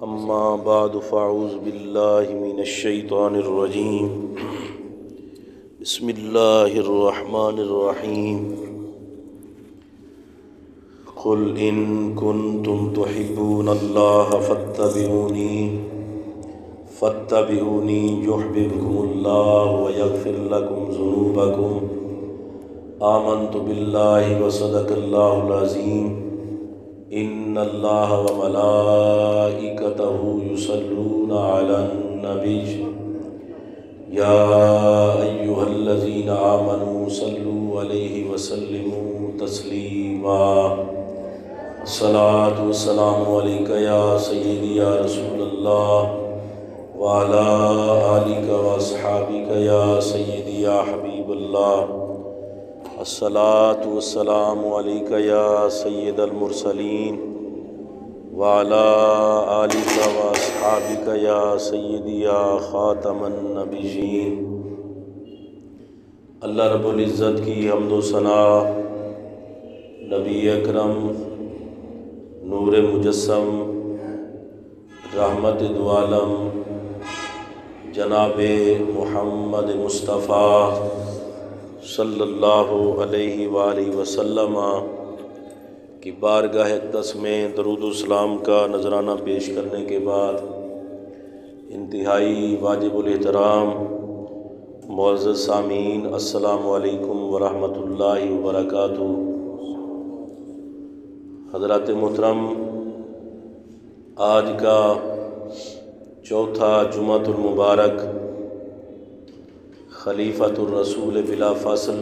اما بعد فاعوذ باللہ من الشیطان الرجیم بسم اللہ الرحمن الرحیم قل ان کنتم تحبون اللہ فاتبعونی یحببکم اللہ ویغفر لکم ذنوبکم آمنت باللہ وصدق اللہ العظیم ان اللہ وملائکتہ یصلون علی النبی یا ایہا الذین آمنوا صلوا علیہ وسلموا تسلیما الصلاۃ والسلام علیک یا سیدی یا رسول اللہ وعلی آلک واصحابک یا سیدی یا حبیب اللہ الصلاۃ والسلام علیک یا سید المرسلین وعلی آلک واصحابک یا سیدی یا خاتم النبیین۔ اللہ رب العزت کی حمد و ثنا، نبی اکرم نور مجسم رحمت دو عالم جناب محمد مصطفیٰ صلی اللہ علیہ وآلہ وسلم کی بارگاہ اقدس میں درود و سلام کا نذرانہ پیش کرنے کے بعد انتہائی واجب الاحترام معزز سامعین، السلام علیکم ورحمۃ اللہ وبرکاتہ۔ حضرات محترم، آج کا چوتھا جمعۃ المبارک خلیفۃ الرسول بلا فاصل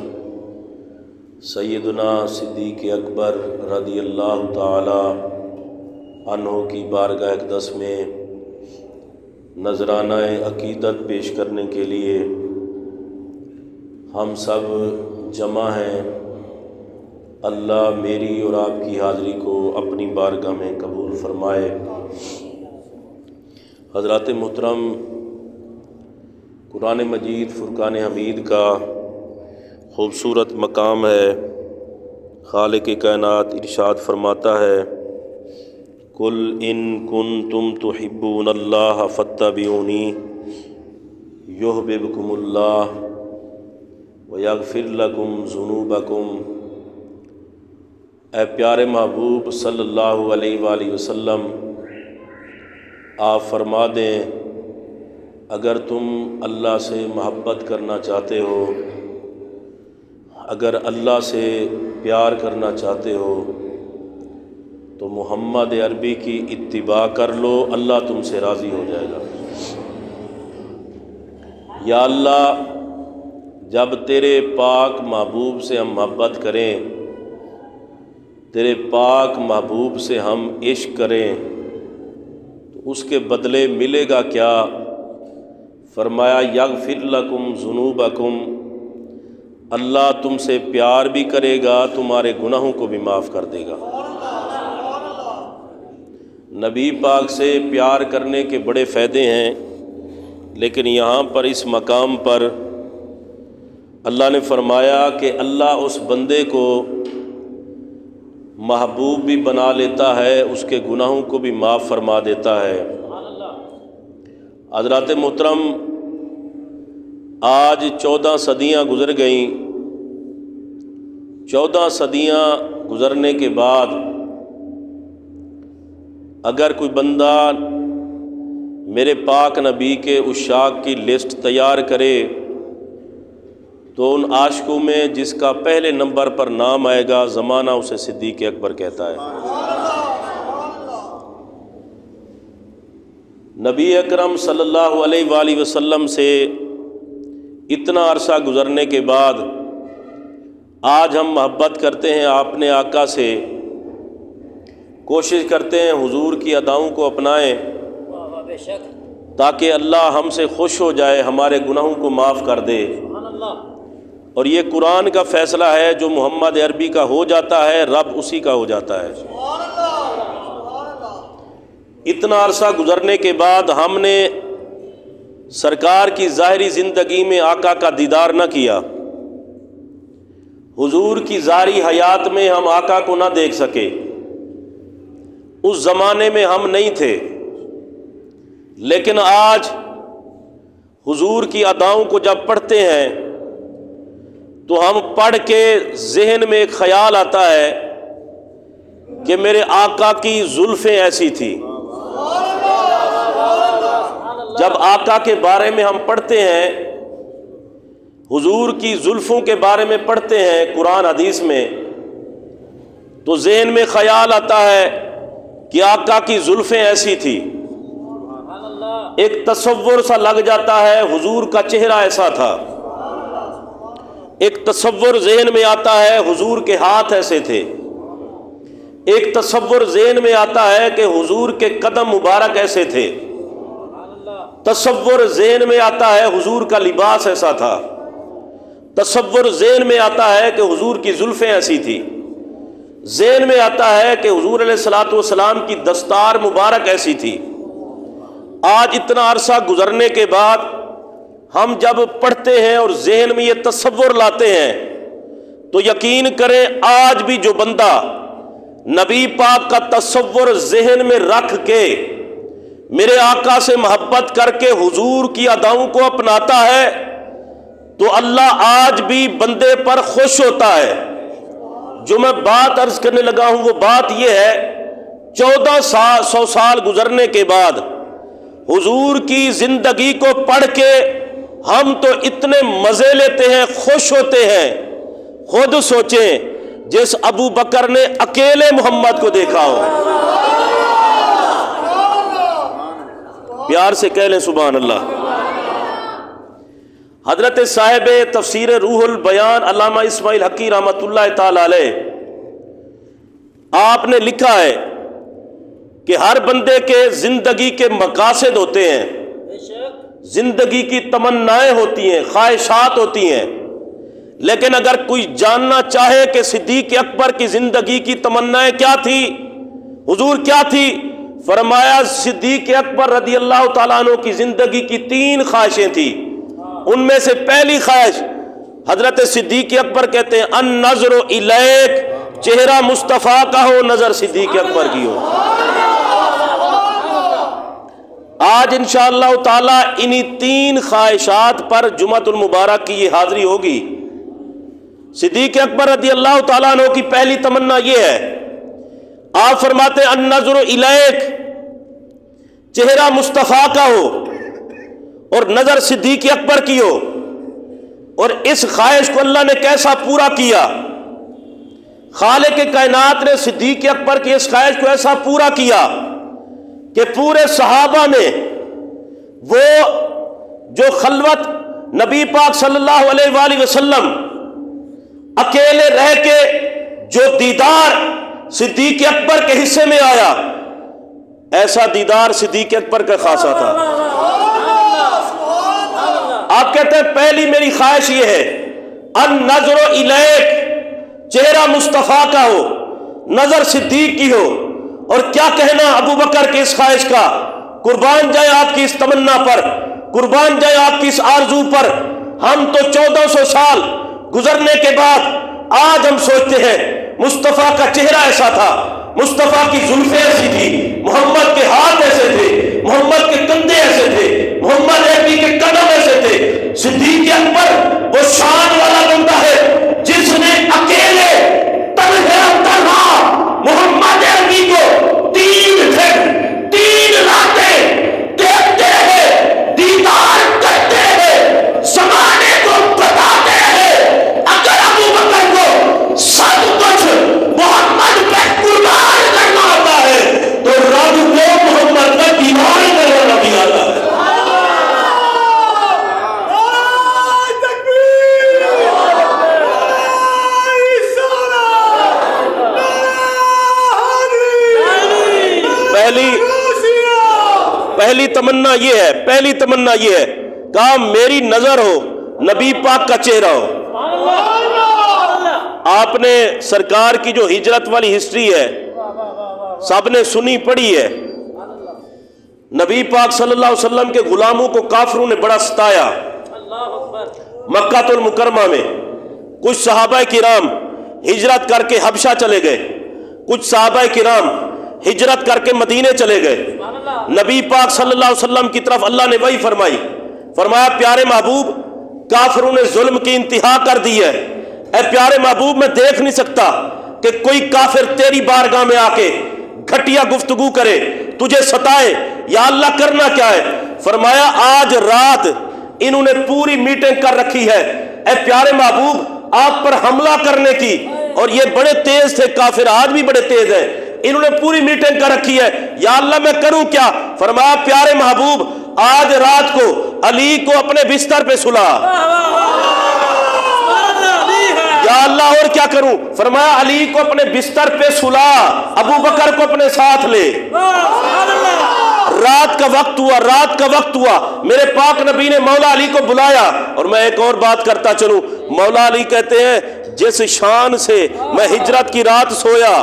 سیدنا صدیق اکبر رضی اللہ تعالی عنہ کی بارگاہ اقدس میں نذرانہ عقیدت پیش کرنے کے لیے ہم سب جمع ہیں۔ اللہ میری اور آپ کی حاضری کو اپنی بارگاہ میں قبول فرمائے۔ حضرات محترم، قرآن مجید فرقان حمید کا خوبصورت مقام ہے۔ خالق کائنات ارشاد فرماتا ہے، قل ان کنتم تحبون اللہ فاتبعونی یحببکم اللہ ویغفر لکم ذنوبکم۔ اے پیارے محبوب صلی اللہ علیہ وآلہ وسلم، آپ فرما دیں، اگر تم اللہ سے محبت کرنا چاہتے ہو، اگر اللہ سے پیار کرنا چاہتے ہو تو محمد عربی کی اتباع کر لو، اللہ تم سے راضی ہو جائے گا۔ یا اللہ، جب تیرے پاک محبوب سے ہم محبت کریں، تیرے پاک محبوب سے ہم عشق کریں تو اس کے بدلے ملے گا کیا؟ فرمایا یغفر لکم ذنوبکم، اللہ تم سے پیار بھی کرے گا، تمہارے گناہوں کو بھی معاف کر دے گا۔ نبی پاک سے پیار کرنے کے بڑے فائدے ہیں، لیکن یہاں پر اس مقام پر اللہ نے فرمایا کہ اللہ اس بندے کو محبوب بھی بنا لیتا ہے، اس کے گناہوں کو بھی معاف فرما دیتا ہے۔ حضرات محترم، آج 14 صدیاں گزر گئیں۔ 14 صدیاں گزرنے کے بعد اگر کوئی بندہ میرے پاک نبی کے عشاق کی لسٹ تیار کرے تو ان عاشقوں میں جس کا پہلے نمبر پر نام آئے گا، زمانہ اسے صدیق اکبر کہتا ہے۔ نبی اکرم صلی اللہ علیہ وآلہ وسلم سے اتنا عرصہ گزرنے کے بعد آج ہم محبت کرتے ہیں اپنے آقا سے، کوشش کرتے ہیں حضور کی اداؤں کو اپنائیں تاکہ اللہ ہم سے خوش ہو جائے، ہمارے گناہوں کو معاف کر دے۔ اور یہ قرآن کا فیصلہ ہے، جو محمد عربی کا ہو جاتا ہے رب اسی کا ہو جاتا ہے۔ اتنا عرصہ گزرنے کے بعد ہم نے سرکار کی ظاہری زندگی میں آقا کا دیدار نہ کیا، حضور کی ظاہری حیات میں ہم آقا کو نہ دیکھ سکے، اس زمانے میں ہم نہیں تھے، لیکن آج حضور کی اداؤں کو جب پڑھتے ہیں تو ہم پڑھ کے ذہن میں ایک خیال آتا ہے کہ میرے آقا کی زلفیں ایسی تھی۔ جب آقا کے بارے میں ہم پڑھتے ہیں، حضور کی زلفوں کے بارے میں پڑھتے ہیں قرآن حدیث میں، تو ذہن میں خیال آتا ہے کہ آقا کی زلفیں ایسی تھی۔ ایک تصور سا لگ جاتا ہے حضور کا چہرہ ایسا تھا۔ ایک تصور ذہن میں آتا ہے حضور کے ہاتھ ایسے تھے۔ ایک تصور ذہن میں آتا ہے کہ حضور کے قدم مبارک ایسے تھے۔ تصور ذہن میں آتا ہے حضور کا لباس ایسا تھا۔ تصور ذہن میں آتا ہے کہ حضور کی زلفیں ایسی تھی۔ ذہن میں آتا ہے کہ حضور علیہ الصلوۃ والسلام کی دستار مبارک ایسی تھی۔ آج اتنا عرصہ گزرنے کے بعد ہم جب پڑھتے ہیں اور ذہن میں یہ تصور لاتے ہیں تو یقین کریں آج بھی جو بندہ نبی پاک کا تصور ذہن میں رکھ کے میرے آقا سے محبت کر کے حضور کی اداؤں کو اپناتا ہے تو اللہ آج بھی بندے پر خوش ہوتا ہے۔ جو میں بات عرض کرنے لگا ہوں وہ بات یہ ہے، 1400 سال گزرنے کے بعد حضور کی زندگی کو پڑھ کے ہم تو اتنے مزے لیتے ہیں، خوش ہوتے ہیں۔ خود سوچیں جس ابو بکر نے اکیلے محمد کو دیکھا ہو، پیار سے کہہ لیں سبحان اللہ۔ حضرت صاحب تفسیر روح البیان علامہ اسماعیل حقی رحمۃ اللہ تعالی علیہ، آپ نے لکھا ہے کہ ہر بندے کے زندگی کے مقاصد ہوتے ہیں، زندگی کی تمنائیں ہوتی ہیں، خواہشات ہوتی ہیں، لیکن اگر کوئی جاننا چاہے کہ صدیق اکبر کی زندگی کی تمنائیں کیا تھی، حضور کیا تھی، فرمایا صدیق اکبر رضی اللہ تعالیٰ عنہ کی زندگی کی 3 خواہشیں تھیں۔ ان میں سے پہلی خواہش حضرت صدیق اکبر کہتے ہیں النظر الیک، چہرہ مصطفیٰ کا ہو، نظر صدیق اکبر کی ہو۔ آج انشاءاللہ تعالی انہی 3 خواہشات پر جمعۃ المبارک کی یہ حاضری ہوگی۔ صدیق اکبر رضی اللہ تعالیٰ عنہ کی پہلی تمنا یہ ہے، آپ فرماتے ہیں النظر الیک، چہرہ مصطفیٰ کا ہو اور نظر صدیق اکبر کی ہو۔ اور اس خواہش کو اللہ نے کیسا پورا کیا، خالق کائنات نے صدیق اکبر کی اس خواہش کو ایسا پورا کیا کہ پورے صحابہ میں وہ جو خلوت نبی پاک صلی اللہ علیہ وآلہ وسلم اکیلے رہ کے جو دیدار صدیق اکبر کے حصے میں آیا، ایسا دیدار صدیق اکبر کا خاصا تھا۔ آپ کہتے ہیں پہلی میری خواہش یہ ہے النظر الیک، چہرہ مصطفیٰ کا ہو، نظر صدیق کی ہو۔ اور کیا کہنا ابو بکر کی اس خواہش کا، قربان جائے آپ کی اس تمنا پر، قربان جائے آپ کی اس آرزو پر۔ ہم تو 1400 سال گزرنے کے بعد آج ہم سوچتے ہیں مصطفیٰ کا چہرہ ایسا تھا، مصطفیٰ کی زلفیں ایسی تھی، محمد کے ہاتھ ایسے تھے، محمد کے کندھے ایسے تھے، محمد عربی کے قدم ایسے تھے۔ صدیق اکبر وہ شان والا بندہ ہے جس نے اکیلے تنہا محمد عربی کو 3 دن 3 راتیں دیکھتے ہیں، دیدار کرتے ہیں، زمانے کو بتاتے ہیں۔ اگر ابو بکر کو سب کچھ محمد پہ قربان کرنا ہوتا ہے تو رب کو محمد پہ دیوان کرنا بھی آتا ہے۔ پہلی تمنا یہ ہے، پہلی تمنا یہ ہے کہا میری نظر ہو، نبی پاک کا چہرہ ہو۔ آپ نے سرکار کی جو ہجرت والی ہسٹری ہے سب نے سنی پڑھی ہے، نبی پاک صلی اللہ علیہ وسلم کے غلاموں کو کافروں نے بڑا ستایا۔ مکہ المکرمہ میں کچھ صحابہ کرام ہجرت کر کے حبشہ چلے گئے، کچھ صحابہ کرام ہجرت کر کے مدینے چلے گئے. نبی پاک صلی اللہ علیہ وسلم کی طرف اللہ نے وحی فرمائی, فرمایا پیارے محبوب کافروں نے ظلم کی انتہا کر دی ہے. اے پیارے محبوب میں دیکھ نہیں سکتا کہ کوئی کافر تیری بارگاہ میں آ کے گھٹیا گفتگو کرے, تجھے ستائے. یا اللہ کرنا کیا ہے؟ فرمایا آج رات انہوں نے پوری میٹنگ کر رکھی ہے اے پیارے محبوب آپ پر حملہ کرنے کی, اور یہ بڑے تیز تھے کافر, آج بھی بڑے تیز ہیں. انہوں نے پوری میٹنگ کر رکھی ہے, یا اللہ میں کروں کیا؟ فرمایا پیارے محبوب آج رات کو علی کو اپنے بستر پہ سلا. یا اللہ اور کیا کروں؟ فرمایا علی کو اپنے بستر پہ سلا, ابو بکر کو اپنے ساتھ لے. رات کا وقت ہوا, رات کا وقت ہوا, میرے پاک نبی نے مولا علی کو بلایا. اور میں ایک اور بات کرتا چلوں, مولا علی کہتے ہیں جس شان سے میں ہجرت کی رات سویا,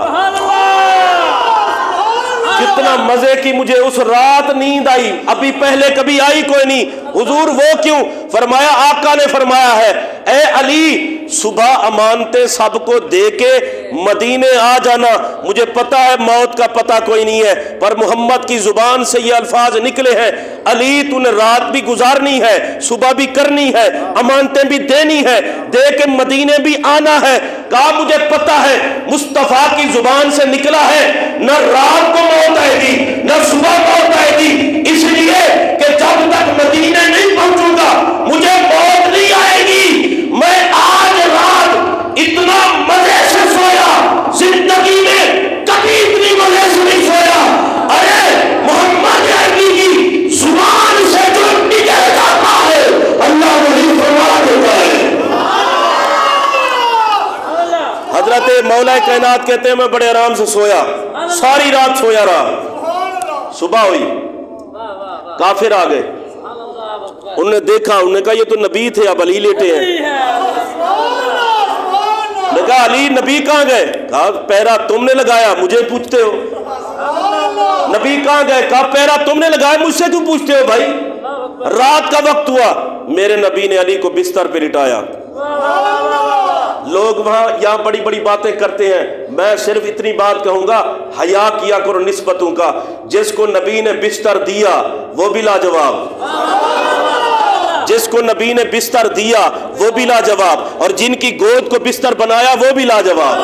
کتنا مزے کی مجھے اس رات نیند آئی, ابھی پہلے کبھی آئی کوئی نہیں. حضور وہ کیوں؟ فرمایا آقا نے فرمایا ہے اے علی صبح امانتیں سب کو دے کے مدینے آ جانا. مجھے پتا ہے موت کا پتہ کوئی نہیں ہے, پر محمد کی زبان سے یہ الفاظ نکلے ہیں, علی تو نے رات بھی گزارنی ہے, صبح بھی کرنی ہے, امانتیں بھی دینی ہے, دے کے مدینے بھی آنا ہے. کہا مجھے پتا ہے مصطفیٰ کی زبان سے نکلا ہے نہ رات کو موت آئے گی نہ صبح موت آئے گی, اس لیے کہ جب تک مدینے نہیں پہنچوں گا مجھے موت نہیں آئے گی. میں آج رات اتنا مزے سے سویا, زندگی میں کبھی اتنی مزے سے نہیں سویا. ارے محمد عربی کی زبان سے جو نکل جاتا ہے اللہ وہی فرما دیتا ہے. حضرت مولا کائنات کہتے ہیں میں بڑے آرام سے سویا, ساری رات سویا رہا. صبح ہوئی, کافر آ گئے, انہوں نے دیکھا, انہوں نے کہا یہ تو نبی تھے, اب علی لیٹے ہیں. نے کہا علی نبی کہاں گئے؟ کہا پہرا تم نے لگایا, مجھے پوچھتے ہو. نبی کہاں گئے؟ کہا پہرا تم نے لگایا, مجھ سے کیوں پوچھتے ہو بھائی؟ رات کا وقت ہوا, میرے نبی نے علی کو بستر پہ لٹایا. لوگ وہاں یہاں بڑی بڑی باتیں کرتے ہیں, میں صرف اتنی بات کہوں گا, حیا کیا کرو نسبتوں کا. جس کو نبی نے بستر دیا وہ بھی لاجواب, جس کو نبی نے بستر دیا وہ بھی لاجواب, اور جن کی گود کو بستر بنایا وہ بھی لاجواب.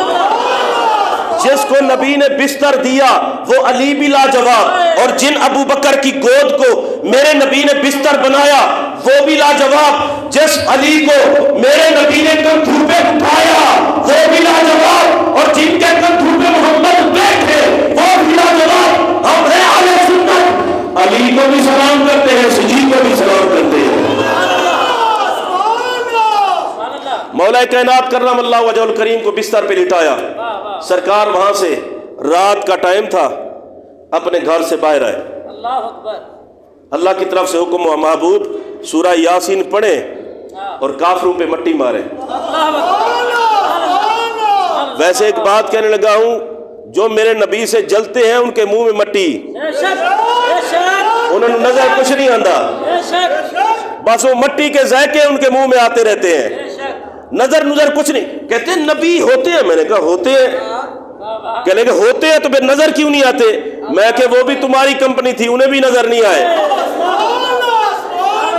جس کو نبی نے بستر دیا وہ علی بھی لاجواب, اور جن ابو بکر کی گود کو میرے نبی نے بستر بنایا وہ بھی لاجواب. جس علی کو میرے نبی نے کندھوں پہ اٹھایا وہ بھی لاجواب, اور جن کے کندھوں پہ محمد بیٹھے وہ بھی لاجواب. ہم ہیں اہل سنت, علی کو بھی سلام کرتے ہیں, سجی کو بھی سلام کرتے ہیں. مولا کائنات کرم اللہ وجہ الکریم کو بستر پہ لٹایا. سرکار وہاں سے رات کا ٹائم تھا, اپنے گھر سے باہر آئے. اللہ کی طرف سے حکم ہوا محبوب سورہ یاسین پڑھیں اور کافروں پہ مٹی ماریں. ویسے ایک بات کہنے لگا ہوں, جو میرے نبی سے جلتے ہیں ان کے منہ میں مٹی, انہوں نے نظر کچھ نہیں آندا, بس وہ مٹی کے ذائقے ان کے منہ میں آتے رہتے ہیں, نظر کچھ نہیں. کہتے ہیں نبی ہوتے ہیں, میں نے کہا ہوتے ہیں. کہنے کہ ہوتے ہیں تو پھر نظر کیوں نہیں آتے؟ میں کہ وہ بھی تمہاری کمپنی تھی, انہیں بھی نظر نہیں آئے.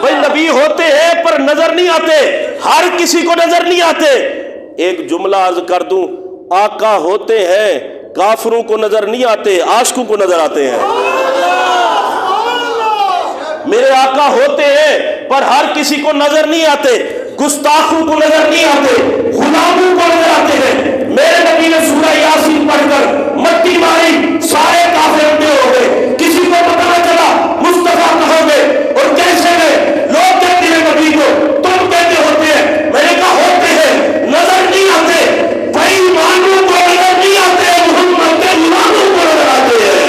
بھائی نبی ہوتے ہیں پر نظر نہیں آتے, ہر کسی کو نظر نہیں آتے. ایک جملہ عرض کر دوں, آقا ہوتے ہیں کافروں کو نظر نہیں آتے, عاشقوں کو نظر آتے ہیں. میرے آقا ہوتے ہیں پر ہر کسی کو نظر نہیں آتے, گستاخوں کو نظر نہیں آتے, غلاموں کو نظر آتے ہیں. میرے نبی نے سورہ یاسین پڑھ کر مٹی ماری, سارے کافر اندھے ہو گئے, کسی کو پتہ نہ چلا مصطفیٰ کہاں گئے اور کیسے گئے. لوگ کہتے ہیں نبی کو, تم کہتے ہوتے ہیں, میں نے کہا ہوتے ہیں نظر نہیں آتے. بھائی مانوں کو نظر نہیں آتے, محمد کے غلاموں کو نظر آتے ہیں.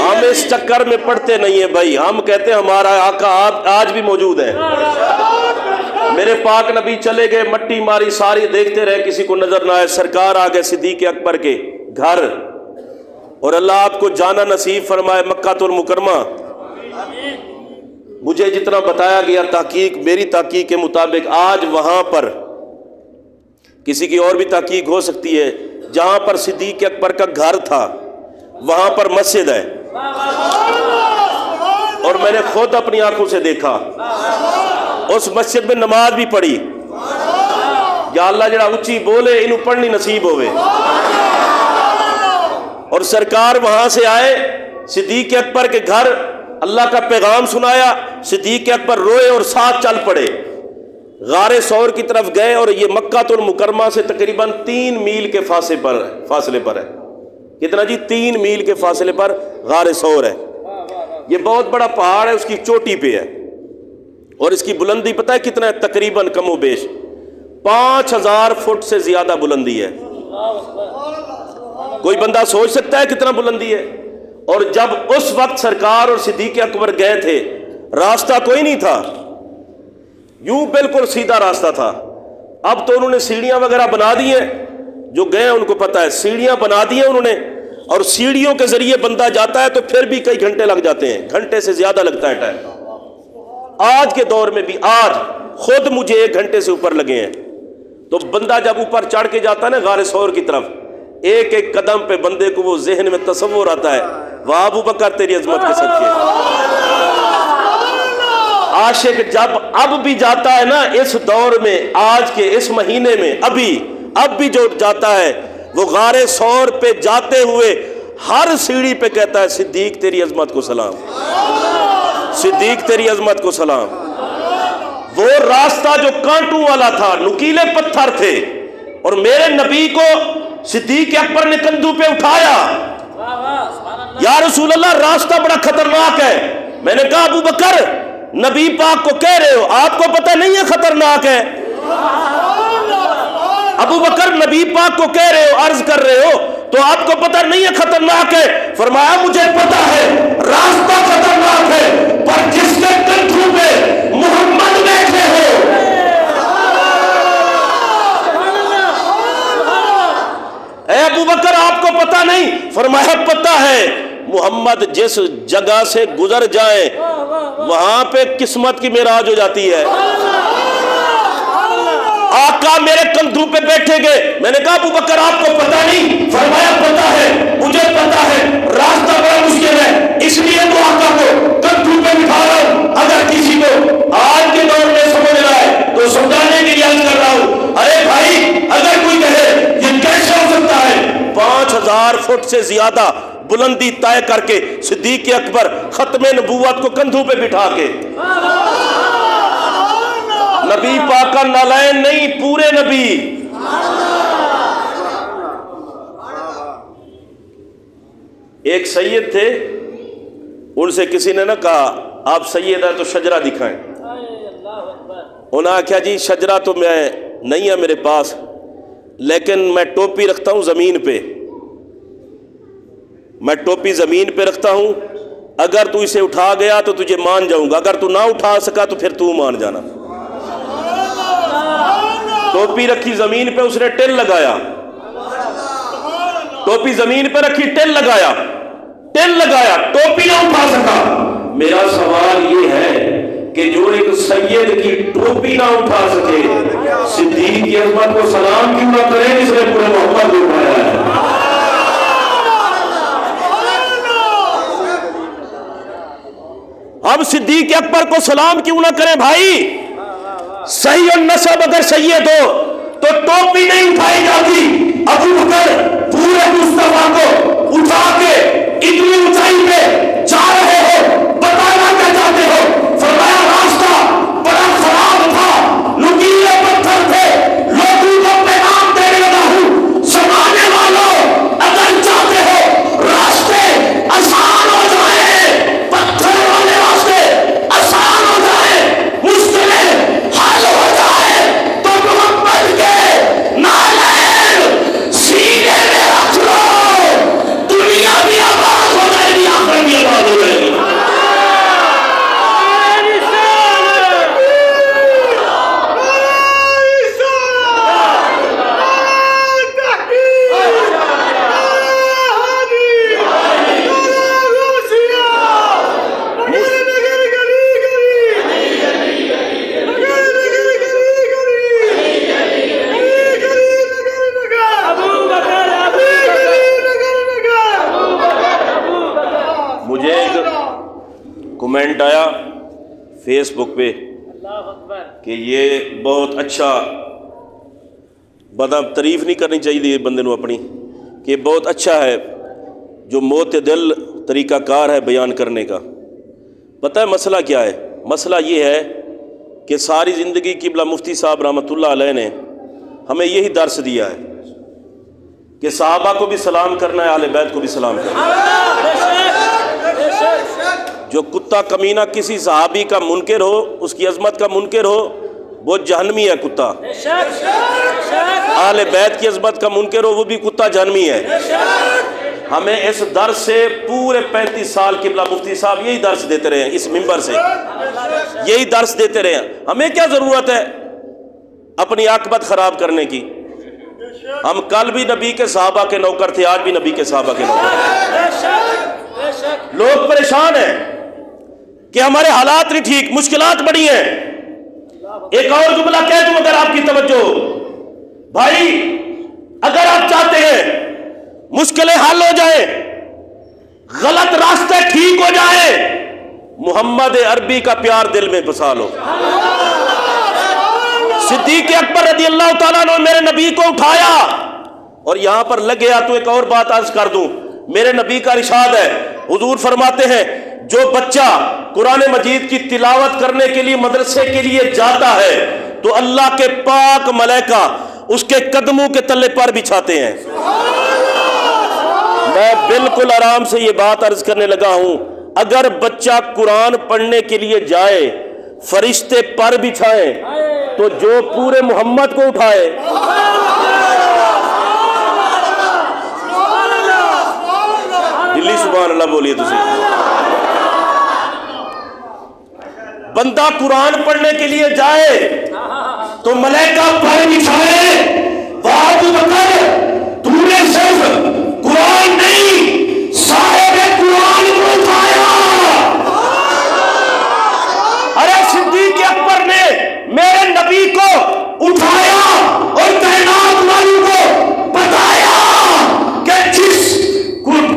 ہم اس چکر میں پڑھتے نہیں ہیں بھائی, ہم کہتے ہیں ہمارا آقا آج بھی موجود ہے. میرے پاک نبی چلے گئے، مٹی ماری ساری، دیکھتے رہے کسی کو نظر نہ آئے، سرکار آ گئے صدیق اکبر کے گھر، اور اللہ آپ کو جانا نصیب فرمائے مکہ المکرمہ۔ مجھے جتنا بتایا گیا تحقیق، میری تحقیق کے مطابق آج وہاں پر، کسی کی اور بھی تحقیق ہو سکتی ہے، جہاں پر صدیق اکبر کا گھر تھا وہاں پر مسجد ہے، اور میں نے خود اپنی آنکھوں سے دیکھا، اس مسجد میں نماز بھی پڑھی۔ یا اللہ جڑا اچھی بولے انہوں پڑھنی نصیب ہوئے۔ اور سرکار وہاں سے آئے صدیق اکبر کے گھر، اللہ کا پیغام سنایا، صدیق اکبر روئے اور ساتھ چل پڑے، غار ثور کی طرف گئے، اور یہ مکہ المکرمہ سے تقریباً 3 میل کے فاصلے پر ہے۔ کتنا جی؟ 3 میل کے فاصلے پر غار ثور ہے۔ یہ بہت بڑا پہاڑ ہے، اس کی چوٹی پہ ہے، اور اس کی بلندی پتہ ہے کتنا ہے؟ تقریباً کم و بیش 5000 فٹ سے زیادہ بلندی ہے۔ کوئی بندہ سوچ سکتا ہے کتنا بلندی ہے؟ اور جب اس وقت سرکار اور صدیق اکبر گئے تھے، راستہ کوئی نہیں تھا، یوں بالکل سیدھا راستہ تھا۔ اب تو انہوں نے سیڑھیاں وغیرہ بنا دی ہیں، جو گئے ان کو پتہ ہے، سیڑھیاں بنا دی ہیں انہوں نے، اور سیڑھیوں کے ذریعے بندہ جاتا ہے تو پھر بھی کئی گھنٹے لگ جاتے ہیں، گھنٹے سے زیادہ لگتا ہے ٹائم۔ آج کے دور میں بھی، آج خود مجھے 1 گھنٹے سے اوپر لگے ہیں۔ تو بندہ جب اوپر چڑھ کے جاتا ہے نا غار ثور کی طرف، ایک ایک قدم پہ بندے کو وہ ذہن میں تصور آتا ہے، واہ ابو بکر تیری عظمت کے صدقے۔ عاشق جب اب بھی جاتا ہے نا اس دور میں، آج کے اس مہینے میں، اب بھی جو جاتا ہے، وہ غار ثور پہ جاتے ہوئے ہر سیڑھی پہ کہتا ہے صدیق تیری عظمت کو سلام، صدیق تیری عظمت کو سلام۔ وہ راستہ جو کانٹوں والا تھا، نکیلے پتھر تھے، اور میرے نبی کو صدیق اکبر نے کندھوں پہ اٹھایا، یا رسول اللہ راستہ بڑا خطرناک ہے۔ میں نے کہا ابو بکر نبی پاک کو کہہ رہے ہو، آپ کو پتہ نہیں ہے خطرناک ہے؟ ابو بکر نبی پاک کو کہہ رہے ہو، عرض کر رہے ہو، تو آپ کو پتہ نہیں ہے خطرناک ہے؟ فرمایا مجھے پتہ ہے راستہ خطرناک ہے، پر جس کے کندھوں پہ محمد بیٹھے ہو۔ اے ابو بکر آپ کو پتہ نہیں؟ فرمایا پتہ ہے، محمد جس جگہ سے گزر جائیں وہاں پہ قسمت کی معراج ہو جاتی ہے۔ آقا میرے کندھوں پہ بیٹھے گئے۔ میں نے کہا ابو بکر آپ کو پتہ نہیں؟ فرمایا پتہ ہے، مجھے پتہ ہے، راستہ بڑا مشکل ہے، اس لیے تو آقا کو کندھوں پہ بٹھا رہا ہوں۔ اگر کسی کو آج کے دور میں سمجھ رہا ہے تو سمجھانے کے لیے عرض کر رہا ہوں، ارے بھائی اگر کوئی کہے یہ کیسے ہو سکتا ہے؟ 5000 فٹ سے زیادہ بلندی طے کر کے صدیق اکبر ختم نبوت کو کندھوں پہ بٹھا کے، نبی پاک کا نالین نہیں، پورے نبی۔ ایک سید تھے، ان سے کسی نے نہ کہا آپ سید ہیں تو شجرہ دکھائیں۔ انہوں نے کہا جی شجرہ تو میں نہیں ہے میرے پاس، لیکن میں ٹوپی رکھتا ہوں زمین پہ، میں ٹوپی زمین پہ رکھتا ہوں، اگر تو اسے اٹھا گیا تو تجھے مان جاؤں گا، اگر تو نہ اٹھا سکا تو پھر تو مان جانا۔ ٹوپی رکھی زمین پہ، اس نے ٹل لگایا، ٹوپی زمین پہ رکھی، ٹل لگایا، ٹوپی نہ اٹھا سکا۔ میرا سوال یہ ہے کہ جو ایک سید کی ٹوپی نہ اٹھا سکے، صدیق کی عظمت کو سلام کیوں نہ کرے جس نے پورے محمد کو اٹھایا ہے؟ اب صدیق اکبر کو سلام کیوں نہ کریں بھائی؟ صحیح النسب اگر سید ہو تو ٹوپی نہیں اٹھائی جاتی۔ ابو بکر پورے مصطفیٰ کو اٹھا کے اتنی اونچائی پہ جا رہے ہو، بتانا کیا چاہتے ہو؟ فرمایا راستہ بڑا خراب تھا، نکیلے پتھر تھے، لوگوں کو پیغام دینے لگا ہوں، سمانے والوں اگر چاہتے ہو راستے آسان ہو جائے، پتھر والے راستے آسان ہو جائے، مشکلیں حل ہو جائے، تو محمد کے فیس بک پہ کہ یہ بہت اچھا، بدم تعریف نہیں کرنی چاہیے بندے نو اپنی، کہ بہت اچھا ہے جو معتدل طریقہ کار ہے بیان کرنے کا۔ پتہ ہے مسئلہ کیا ہے؟ مسئلہ یہ ہے کہ ساری زندگی قبلہ مفتی صاحب رحمۃ اللہ علیہ نے ہمیں یہی درس دیا ہے کہ صحابہ کو بھی سلام کرنا ہے، اہل بیت کو بھی سلام کرنا ہے۔ جو کتا کمینہ کسی صحابی کا منکر ہو، اس کی عظمت کا منکر ہو، وہ جہنمی ہے کتا۔ اہل بیت کی عظمت کا منکر ہو، وہ بھی کتا جہنمی ہے۔ ہمیں اس درس سے پورے 35 سال قبلہ مفتی صاحب یہی درس دیتے رہے ہیں، اس منبر سے یہی درس دیتے رہے ہیں۔ ہمیں کیا ضرورت ہے اپنی عاقبت خراب کرنے کی؟ ہم کل بھی نبی کے صحابہ کے نوکر تھے، آج بھی نبی کے صحابہ کے نوکر ہیں۔ لوگ پریشان ہیں کہ ہمارے حالات نہیں ٹھیک، مشکلات بڑی ہیں۔ ایک اور جملہ کہہ دوں اگر آپ کی توجہ ہو، بھائی اگر آپ چاہتے ہیں مشکلیں حل ہو جائیں، غلط راستے ٹھیک ہو جائیں، محمد عربی کا پیار دل میں بسا لو۔ صدیق اکبر رضی اللہ تعالیٰ نے میرے نبی کو اٹھایا، اور یہاں پر لگ گیا تو ایک اور بات عرض کر دوں، میرے نبی کا ارشاد ہے، حضور فرماتے ہیں جو بچہ قرآن مجید کی تلاوت کرنے کے لیے مدرسے کے لیے جاتا ہے تو اللہ کے پاک ملائکہ اس کے قدموں کے تلے پر بچھاتے ہیں۔ میں بالکل آرام سے یہ بات عرض کرنے لگا ہوں، اگر بچہ قرآن پڑھنے کے لیے جائے فرشتے پر بچھائیں تو جو پورے محمد کو اٹھائے۔ دلی سبحان اللہ بولیے تسی۔ بندہ قرآن پڑھنے کے لیے جائے تو ملائکہ پر بچھائے، وعد بکر تو نے صرف قرآن نہیں صاحب قرآن کو اٹھایا۔ ارے صدیق اکبر نے میرے نبی کو اٹھایا اور کائنات والوں کو بتایا کہ جس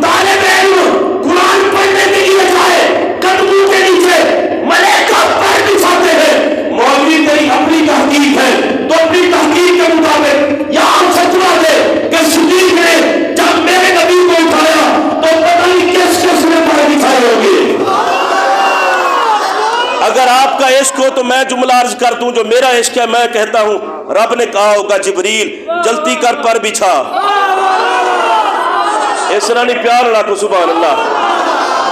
طالب علم قرآن پڑھنے کے لیے جائے قدموں کے نیچے ملائکہ پر بچھاتے ہیں۔ مولوی تیری اپنی تحقیق ہے تو اپنی تحقیق کے مطابق یہاں سچنا دے کہ صدیق نے جب میرے نبی کو اٹھایا تو پتہ نہیں کس کس نے پر بچھائے ہوگی۔ اگر آپ کا عشق ہو تو میں جملہ عرض کر دوں جو میرا عشق ہے، میں کہتا ہوں رب نے کہا ہوگا جبریل جلدی کر پر بچھا۔ اس طرح نہیں پیار نہ کو سبحان اللہ۔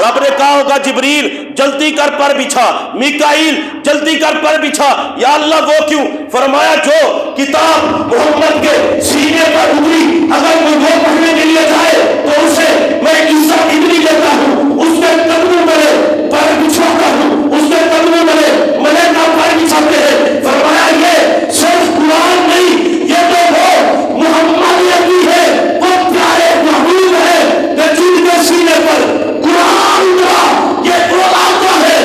رب نے کہا ہوگا جبریل جلدی کر پر بچھا، میکائیل جلدی کر پر بچھا۔ یا اللہ وہ کیوں؟ فرمایا جو کتاب محمد کے سینے پر اتری اگر کوئی وہ پڑھنے کے لیے جائے تو اسے میں عزت اتنی دیتا ہوں، اس کے قدموں میں پر بچھاتا ہوں، اس کے قدموں میں ملائکہ پر بچھاتے ہیں۔ فرمایا یہ صرف قرآن نہیں، یہ تو وہ محمد نبی ہے، وہ پیارے محبوب ہے کہ جن کے سینے پر قرآن کا یہ آتا ہے،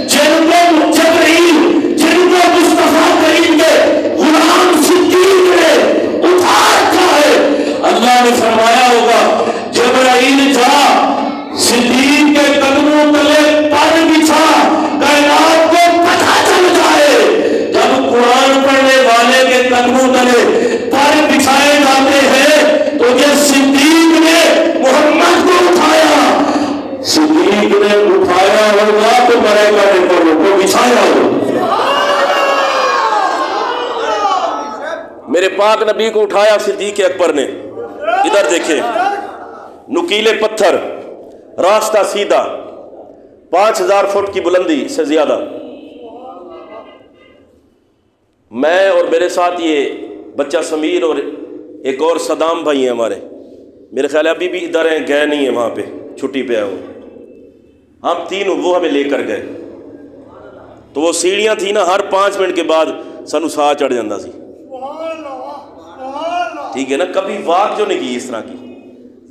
جن کو جبرائیل، جن کو مصطفیٰ کریم کے غلام صدیق نے اٹھا رکھا ہے۔ اللہ نے فرمایا ہوگا جبرائیل جا صدیق کے قدموں تلے پر بچھا، کائنات کو پتہ چل جائے جب قرآن پڑھنے والے کے قدموں تلے پر بچھائے جاتے ہیں تو یہ صدیق نے محمد کو اٹھایا، صدیق نے اٹھایا ہوگا تو ملائکہ نے قدموں کو بچھایا ہوگا۔ میرے پاک نبی کو اٹھایا صدیق اکبر نے۔ ادھر دیکھیں، نکیلے پتھر، راستہ سیدھا، 5000 فٹ کی بلندی سے زیادہ۔ میں اور میرے ساتھ یہ بچہ سمیر اور ایک اور صدام بھائی ہیں ہمارے، میرے خیال ہے ابھی بھی ادھر ہیں، گئے نہیں ہیں وہاں پہ، چھٹی پہ آئے ہو۔ ہم تین وہ ہمیں لے کر گئے تو وہ سیڑھیاں تھیں نا، ہر 5 منٹ کے بعد سانو ساہ چڑھ جاندہ سی۔ ٹھیک ہے نا، کبھی واک جو نہیں کی اس طرح کی،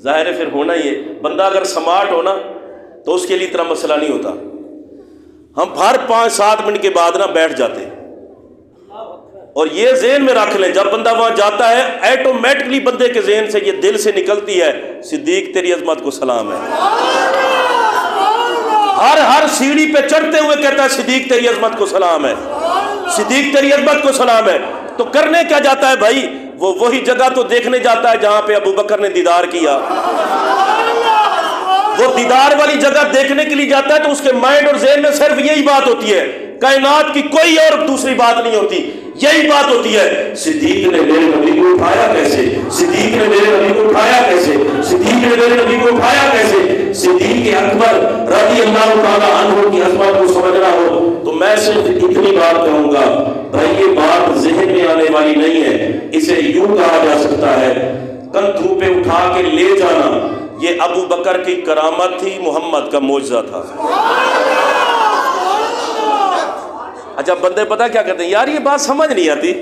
ظاہر ہے پھر ہونا ہی ہے۔ بندہ اگر سمارٹ ہونا تو اس کے لیے اتنا مسئلہ نہیں ہوتا۔ ہم ہر 5-7 منٹ کے بعد نا بیٹھ جاتے ہیں، اور یہ ذہن میں رکھ لیں جب بندہ وہاں جاتا ہے ایٹومیٹکلی بندے کے ذہن سے یہ دل سے نکلتی ہے صدیق تیری عظمت کو سلام ہے۔ ہر سیڑھی پہ چڑھتے ہوئے کہتا ہے صدیق تیری عظمت کو سلام ہے، صدیق تیری عظمت کو سلام ہے۔ تو کرنے کیا جاتا ہے بھائی؟ وہی جگہ تو دیکھنے جاتا ہے جہاں پہ ابو بکر نے دیدار کیا۔ وہ دیدار والی جگہ دیکھنے کے لیے جاتا ہے تو اس کے مائنڈ اور ذہن میں صرف یہی بات ہوتی ہے، کائنات کی کوئی اور دوسری بات نہیں ہوتی، یہی بات ہوتی ہے، صدیق نے میرے نبی کو اٹھایا کیسے، صدیق نے میرے نبی کو اٹھایا کیسے، صدیق نے میرے نبی کو اٹھایا کیسے۔ صدیق اکبر رضی اللہ تعالیٰ عنہ کی عظمت کو سمجھنا ہو تو میں صرف اتنی بات کہوں گا، بھائی یہ بات ذہن میں آنے والی نہیں ہے، اسے یوں کہا جا سکتا ہے کندھوں پہ اٹھا کے لے جانا یہ ابو بکر کی کرامت تھی، محمد کا معجزہ تھا۔ اچھا بندے پتہ کیا کہتے ہیں، یار یہ بات سمجھ نہیں آتی،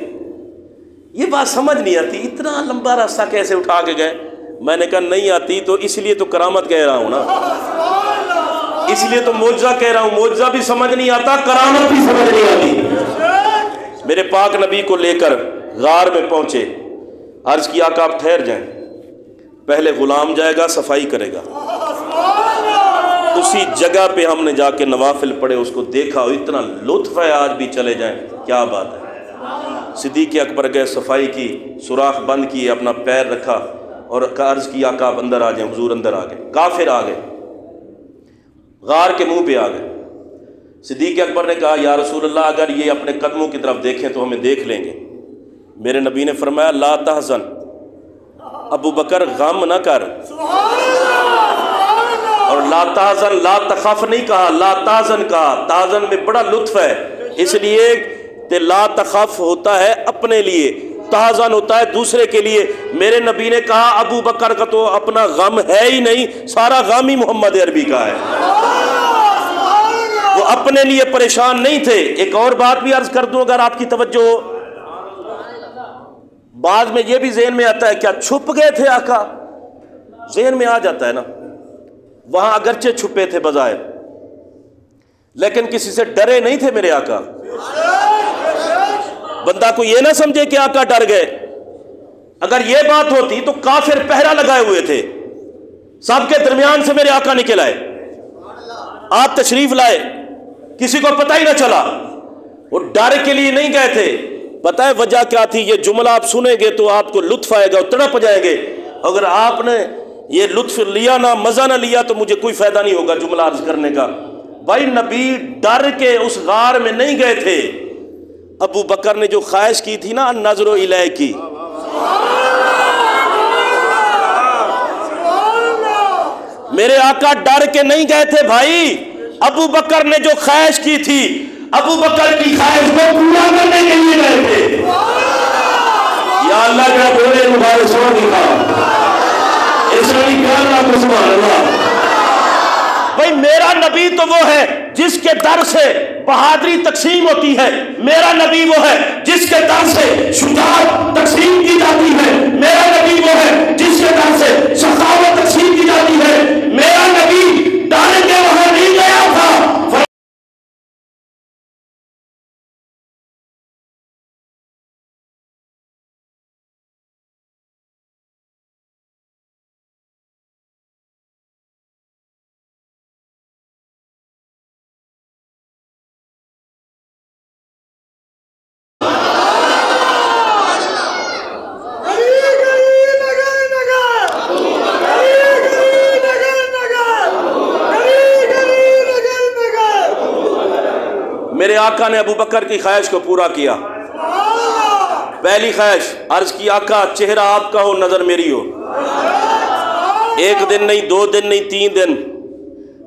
یہ بات سمجھ نہیں آتی، اتنا لمبا راستہ کیسے اٹھا کے گئے؟ میں نے کہا نہیں آتی تو اس لیے تو کرامت کہہ رہا ہوں نا، اس لیے تو معجزہ کہہ رہا ہوں، معجزہ بھی سمجھ نہیں آتا، کرامت بھی سمجھ نہیں آتی۔ میرے پاک نبی کو لے کر غار میں پہنچے، عرض کیا کہ آپ ٹھہر جائیں، پہلے غلام جائے گا صفائی کرے گا۔ اسی جگہ پہ ہم نے جا کے نوافل پڑھے، اس کو دیکھا، اتنا لطف ہے، آج بھی چلے جائیں، کیا بات ہے۔ صدیق اکبر گئے، صفائی کی، سوراخ بند کیے، اپنا پیر رکھا اور عرض کیا کہ آپ اندر آ جائیں، حضور اندر آ گئے، کافر آ گئے، غار کے منہ پہ آ گئے۔ صدیق اکبر نے کہا یا رسول اللہ اگر یہ اپنے قدموں کی طرف دیکھیں تو ہمیں دیکھ لیں گے۔ میرے نبی نے فرمایا لا تحزن، ابو بکر غم نہ کر، اور لا تحزن لا تخف نہیں کہا، لا تحزن کہا۔ تحزن میں بڑا لطف ہے، اس لیے کہ لا تخف ہوتا ہے اپنے لیے، تحزن ہوتا ہے دوسرے کے لیے۔ میرے نبی نے کہا ابو بکر کا تو اپنا غم ہے ہی نہیں، سارا غم ہی محمد عربی کا ہے، وہ اپنے لیے پریشان نہیں تھے۔ ایک اور بات بھی عرض کر دوں اگر آپ کی توجہ ہو، بعض میں یہ بھی ذہن میں آتا ہے کیا چھپ گئے تھے آقا؟ ذہن میں آ جاتا ہے نا، وہاں اگرچہ چھپے تھے بظاہر لیکن کسی سے ڈرے نہیں تھے میرے آقا۔ بندہ کو یہ نہ سمجھے کہ آقا ڈر گئے، اگر یہ بات ہوتی تو کافر پہرا لگائے ہوئے تھے، سب کے درمیان سے میرے آقا نکل آئے، آپ تشریف لائے، کسی کو پتہ ہی نہ چلا، وہ ڈر کے لیے نہیں گئے تھے۔ پتہ ہے وجہ کیا تھی؟ یہ جملہ آپ سنیں گے تو آپ کو لطف آئے گا اور تڑپ جائیں گے، اگر آپ نے یہ لطف لیا نہ مزہ نہ لیا تو مجھے کوئی فائدہ نہیں ہوگا جملہ عرض کرنے کا۔ بھائی نبی ڈر کے اس غار میں نہیں گئے تھے، ابو بکر نے جو خواہش کی تھی نا النظر الیہ کی، میرے آقا ڈر کے نہیں گئے تھے بھائی، ابو بکر نے جو خواہش کی تھی ابو بکر کی خواہش کو پورا کرنے کے لیے گئے تھے۔ یا اللہ کا بولے مبارک سو دکھا اس میں کیا اللہ کو سبحان اللہ۔ بھائی میرا نبی تو وہ ہے جس کے در سے بہادری تقسیم ہوتی ہے، میرا نبی وہ ہے جس کے در سے شجاعت تقسیم کی جاتی ہے، میرا نبی وہ ہے جس کے در سے سخاوت تقسیم کی جاتی ہے، میرا نبی ڈر کے وہاں نہیں گیا تھا۔ میرے آقا نے ابو بکر کی خواہش کو پورا کیا۔ پہلی خواہش عرض کی آقا چہرہ آپ کا ہو نظر میری ہو، ایک دن نہیں، دو دن نہیں، 3 دن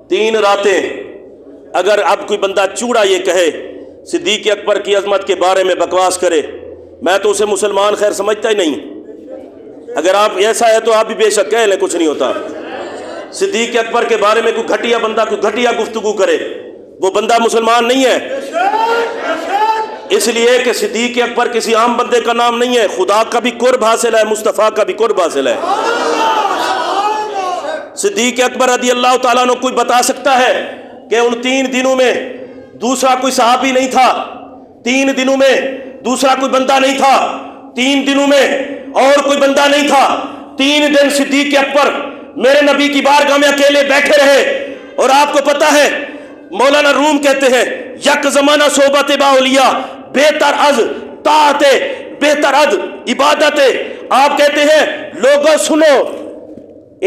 3 راتیں۔ اگر اب کوئی بندہ چوڑا یہ کہے صدیق اکبر کی عظمت کے بارے میں بکواس کرے، میں تو اسے مسلمان خیر سمجھتا ہی نہیں۔ اگر آپ ایسا ہے تو آپ بھی بے شک کہہ لیں کچھ نہیں ہوتا۔ صدیق اکبر کے بارے میں کوئی گھٹیا بندہ کوئی گھٹیا گفتگو کرے، وہ بندہ مسلمان نہیں ہے، اس لیے کہ صدیق اکبر کسی عام بندے کا نام نہیں ہے، خدا کا بھی قرب حاصل ہے، مصطفیٰ کا بھی قرب حاصل ہے۔ صدیق اکبر رضی اللہ تعالیٰ عنہ کوئی بتا سکتا ہے کہ ان 3 دنوں میں دوسرا کوئی صحابی نہیں تھا، 3 دنوں میں دوسرا کوئی بندہ نہیں تھا، 3 دنوں میں اور کوئی بندہ نہیں تھا، 3 دن صدیق اکبر میرے نبی کی بارگاہ میں اکیلے بیٹھے رہے، اور آپ کو پتا ہے مولانا روم کہتے ہیں یک زمانہ صحبت با اولیاء بہتر از طاعت بہتر از عبادت. آپ کہتے ہیں لوگوں سنو،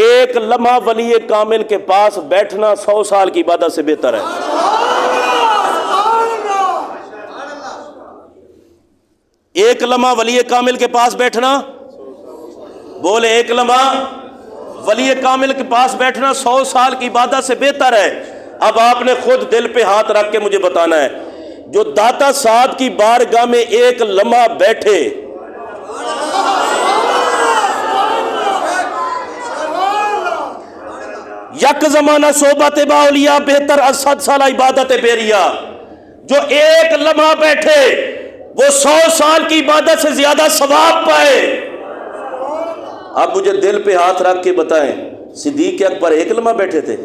ایک لمحہ ولی کامل کے پاس بیٹھنا 100 سال کی عبادت سے بہتر ہے. ایک لمحہ ولی کامل کے پاس بیٹھنا، بولے ایک لمحہ ولی کامل کے پاس بیٹھنا 100 سال کی عبادت سے بہتر ہے. اب آپ نے خود دل پہ ہاتھ رکھ کے مجھے بتانا ہے، جو داتا صاحب کی بارگاہ میں ایک لمحہ بیٹھے، یک زمانہ صحبت با اولیاء بہتر از 100 سالہ عبادت بیریا، جو ایک لمحہ بیٹھے وہ 100 سال کی عبادت سے زیادہ ثواب پائے. اب مجھے دل پہ ہاتھ رکھ کے بتائیں، صدیق اکبر ایک لمحہ بیٹھے تھے؟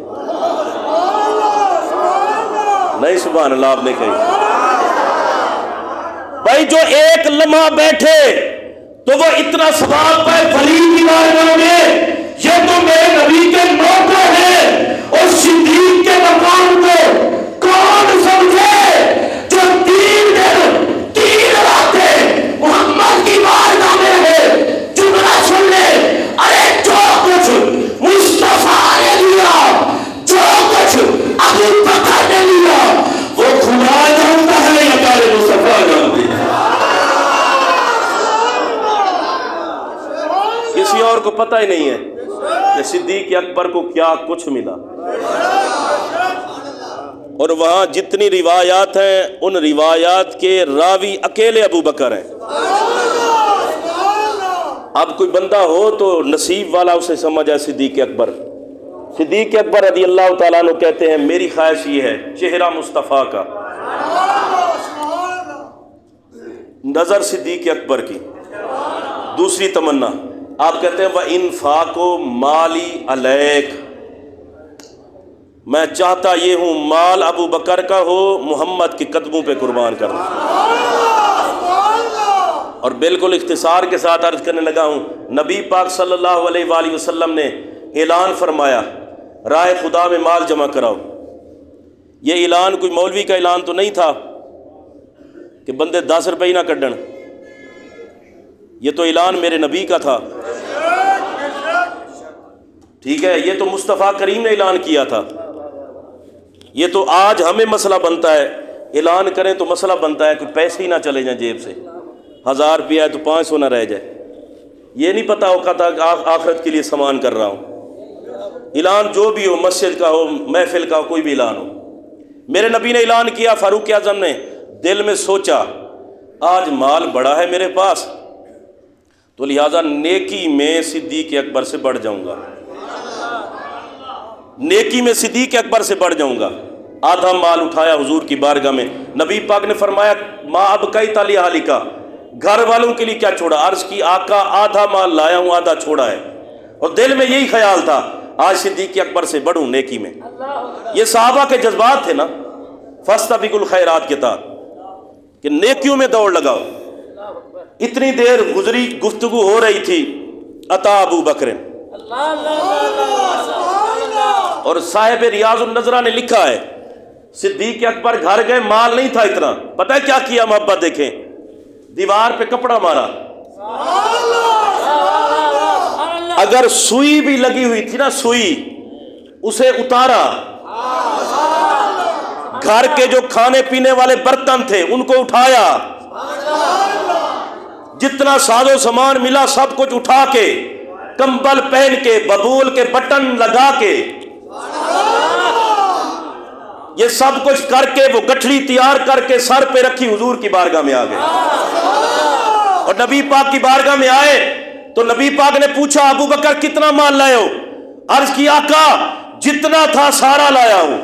نہیں، سبحان اللہ آپ نے کہی. بھائی جو ایک لمحہ بیٹھے تو وہ اتنا ثواب پائے ولی کی بارگاہ میں. یہ تو میرے نبی کے موقع ہے، اور صدیق کے مقام کو کون سمجھے جو 3 دن 3 راتیں محمد کی بارگاہ میں ہے. جملہ سن لے، ارے جو کچھ مصطفیٰ نے لیا، جو کچھ ابو بکر نے لیا، وہ خدا جانتا ہے یا پیارے مصطفیٰ جانتے ہیں؟ کسی اور کو پتہ ہی نہیں ہے کہ صدیق اکبر کو کیا کچھ ملا. اور وہاں جتنی روایات ہیں ان روایات کے راوی اکیلے ابو بکر ہیں. اب کوئی بندہ ہو تو نصیب والا اسے سمجھ ہے صدیق اکبر. صدیق اکبر رضی اللہ تعالیٰ عنہ کہتے ہیں میری خواہش یہ ہے چہرہ مصطفیٰ کا، نظر صدیق اکبر کی. دوسری تمنا آپ کہتے ہیں وَإِنفَاقُ مَالِي عَلَيْكَ، میں چاہتا یہ ہوں مال ابو بکر کا ہو محمد کے قدموں پہ قربان کرنا. اور بالکل اختصار کے ساتھ عرض کرنے لگا ہوں، نبی پاک صلی اللہ علیہ وآلہ وسلم نے اعلان فرمایا راہ خدا میں مال جمع کراؤ. یہ اعلان کوئی مولوی کا اعلان تو نہیں تھا کہ بندے 10 روپے ہی نہ کڈن، یہ تو اعلان میرے نبی کا تھا. ٹھیک ہے، یہ تو مصطفیٰ کریم نے اعلان کیا تھا. یہ تو آج ہمیں مسئلہ بنتا ہے، اعلان کریں تو مسئلہ بنتا ہے کوئی پیسے ہی نہ چلے جائیں جیب سے، 1000 روپیہ ہے تو 500 نہ رہ جائے. یہ نہیں پتا ہوگا تھا کہ آخرت کے لیے سامان کر رہا ہوں. اعلان جو بھی ہو، مسجد کا ہو، محفل کا ہو، کوئی بھی اعلان ہو. میرے نبی نے اعلان کیا، فاروق اعظم نے دل میں سوچا آج مال بڑا ہے میرے پاس تو لہٰذا نیکی میں صدیق اکبر سے بڑھ جاؤں گا، نیکی میں صدیق اکبر سے بڑھ جاؤں گا. آدھا مال اٹھایا حضور کی بارگاہ میں. نبی پاک نے فرمایا ما ابقیت علی اہلک، گھر والوں کے لیے کیا چھوڑا؟ عرض کی آقا آدھا مال لایا ہوں، آدھا چھوڑا ہے. اور دل میں یہی خیال تھا آج صدیق اکبر سے بڑھوں نیکی میں. یہ صحابہ کے جذبات تھے نا، فاستبقوا الخیرات کے تحت کہ نیکیوں میں دوڑ لگاؤ. اتنی دیر گزری، گفتگو ہو رہی تھی، عطا ابو بکر. اور صاحب ریاض النظرہ نے لکھا ہے صدیق اکبر گھر گئے، مال نہیں تھا اتنا. پتہ ہے کیا کیا محبت؟ دیکھیں، دیوار پہ کپڑا مارا، اگر سوئی بھی لگی ہوئی تھی نا، سوئی اسے اتارا. گھر کے جو کھانے پینے والے برتن تھے ان کو اٹھایا، جتنا ساز و سامان ملا سب کچھ اٹھا کے، کمبل پہن کے، ببول کے بٹن لگا کے، یہ سب کچھ کر کے وہ گٹھڑی تیار کر کے سر پہ رکھی حضور کی بارگاہ میں آ گئے. اور نبی پاک کی بارگاہ میں آئے تو نبی پاک نے پوچھا ابو بکر کتنا مال لائے ہو؟ عرض کی آقا جتنا تھا سارا لایا ہوں.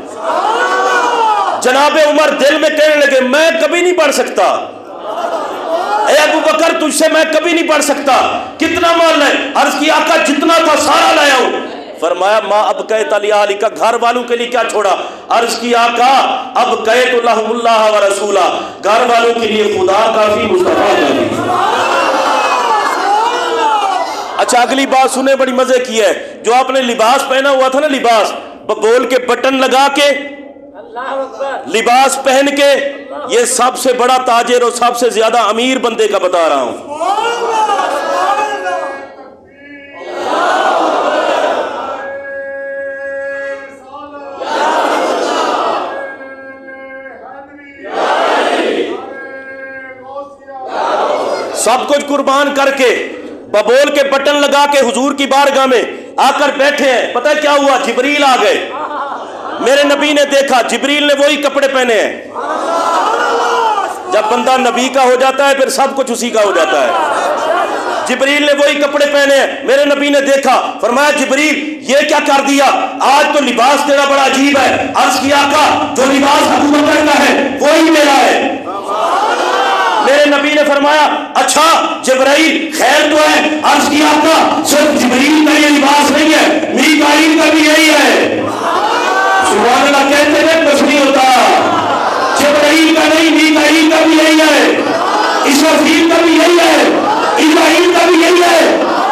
جناب عمر دل میں کہنے لگے میں کبھی نہیں پڑھ سکتا، اے ابو بکر تجھ سے میں کبھی نہیں پڑھ سکتا، کتنا مال لائے؟ عرض کی آقا جتنا تھا سارا لایا ہوں. فرمایا ما ابقیت علی اہلک، گھر والوں کے لیے کیا چھوڑا؟ عرض کی آقا ابقیت لہم اللہ و رسولہ، گھر والوں کے لیے خدا کافی، مصطفیٰ کافی. اچھا اگلی بات سنیں، بڑی مزے کی ہے. جو آپ نے لباس پہنا ہوا تھا نا، لباس بول کے بٹن لگا کے لباس پہن کے یہ سب سے بڑا تاجر اور سب سے زیادہ امیر بندے کا بتا رہا ہوں. سب کچھ قربان کر کے ببول کے بٹن لگا کے حضور کی بارگاہ میں آ کر بیٹھے ہیں. پتہ کیا ہوا؟ جبریل آ گئے. میرے نبی نے دیکھا جبریل نے وہی کپڑے پہنے ہیں. جب بندہ نبی کا ہو جاتا ہے پھر سب کچھ اسی کا ہو جاتا ہے. جبریل نے وہی کپڑے پہنے ہیں. میرے نبی نے دیکھا، فرمایا جبریل یہ کیا کر دیا؟ آج تو لباس تیرا بڑا عجیب ہے. عرض کیا آقا جو لباس ابو بکر کا ہے وہی میرا ہے. میرے نبی نے فرمایا اچھا جبرائیل خیر تو ہے؟ عرض کیا آقا صرف جبریل کا یہ لباس نہیں ہے، میکائیل کا بھی یہی ہے. سبحان اللہ کہتے ہیں کچھ نہیں ہوتا. جبرائیل کا نہیں، میکائیل کا بھی یہی ہے، اسرافیل کا بھی یہی ہے، اسرائیل کا بھی یہی ہے.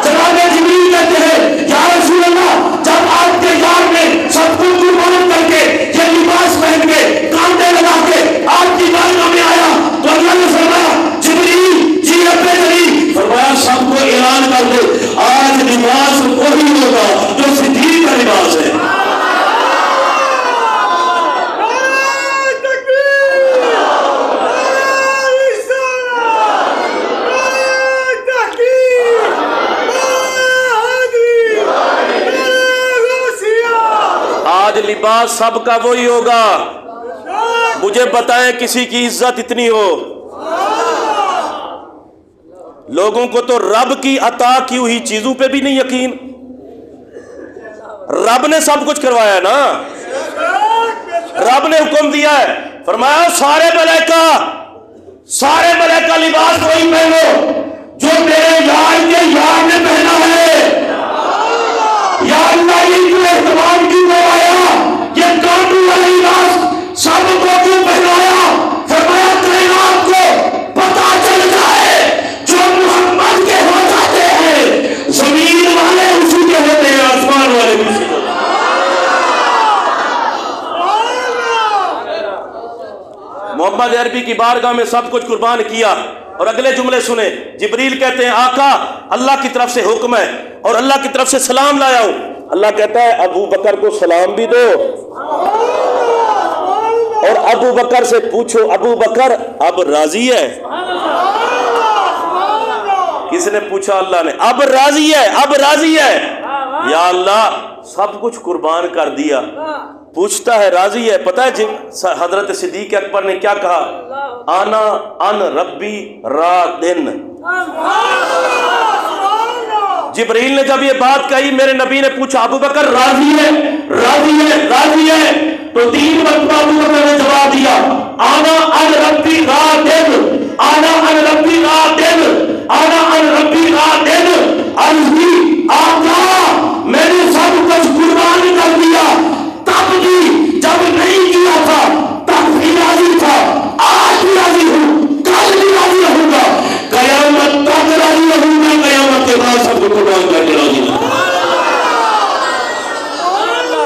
جناب جبریل کہتے ہیں یا رسول اللہ جب آپ کے یار نے سب کچھ قربان کر کے یہ لباس پہن کے کانٹے لگا کے آپ کی بارگاہ میں آیا تو اللہ نے فرمایا جبریل جی رب جلیل، فرمایا سب کو اعلان کر دے آج لباس وہی ہوگا جو صدیق کا لباس ہے. آج لباس سب کا وہی ہوگا. مجھے بتائیں کسی کی عزت اتنی ہو؟ لوگوں کو تو رب کی عطا کی ہوئی چیزوں پہ بھی نہیں یقین. رب نے سب کچھ کروایا ہے نا. رب نے حکم دیا ہے، فرمایا سارے ملائکہ لباس وہی پہنو جو میرے یار کے یار نے پہنا ہے. یا اللہ یہ کیوں اہتمام کیوں کروایا؟ یہ کانٹوں والا لباس سب کو کیوں پہنایا؟ فرمایا کائنات کو پتا چل جائے جو محمد کے ہو جاتے ہیں زمین والے اسی کے ہوتے ہیں، آسمان والے بھی اسی کے ہوتے ہیں. محمد عربی کی بارگاہ میں سب کچھ قربان کیا. اور اگلے جملے سنیں. جبریل کہتے ہیں آقا اللہ کی طرف سے حکم ہے اور اللہ کی طرف سے سلام لایا ہوں. اللہ کہتا ہے ابو بکر کو سلام بھی دو اور ابو بکر سے پوچھو ابو بکر اب راضی ہے؟ کس نے پوچھا؟ اللہ نے. اب راضی ہے، اب راضی ہے. یا اللہ سب کچھ قربان کر دیا، پوچھتا ہے راضی ہے. پتہ ہے حضرت صدیق اکبر نے کیا کہا؟ آنا ان ربی رادن. جبریل نے جب یہ بات کہی میرے نبی نے پوچھا ابو بکر راضی ہے؟ راضی ہے، راضی ہے. تو 3 مرتبہ ابو بکر نے جواب دیا آنا ان ربی رادن، آنا ان ربی رادن، آنا ان ربی رادن. عرضی آقا میں نے سب کچھ قربان کر دیا، تب بھی جب نہیں کیا تھا تب بھی راضی تھا، آج بھی راضی ہوں، کل بھی راضی رہوں گا، قیامت تک راضی رہوں گا، قیامت کے بعد سب کو قربان کر کے راضی رہوں گا.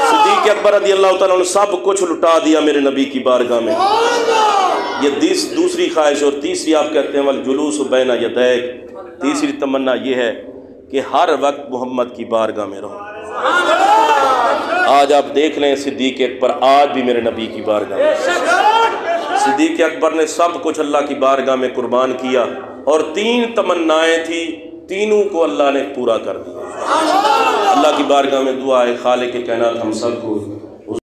صدیق اکبر رضی اللہ تعالیٰ نے سب کچھ لٹا دیا میرے نبی کی بارگاہ میں. یہ دوسری خواہش. اور تیسری آپ کہتے ہیں والجلوس بین یدیک، تیسری تمنا یہ ہے کہ ہر وقت محمد کی بارگاہ میں رہو. آج آپ دیکھ لیں صدیق اکبر آج بھی میرے نبی کی بارگاہ میں. صدیق اکبر نے سب کچھ اللہ کی بارگاہ میں قربان کیا اور 3 تمنائیں تھی، تینوں کو اللہ نے پورا کر دیا. اللہ کی بارگاہ میں دعا ہے خالق کائنات ہم سب کو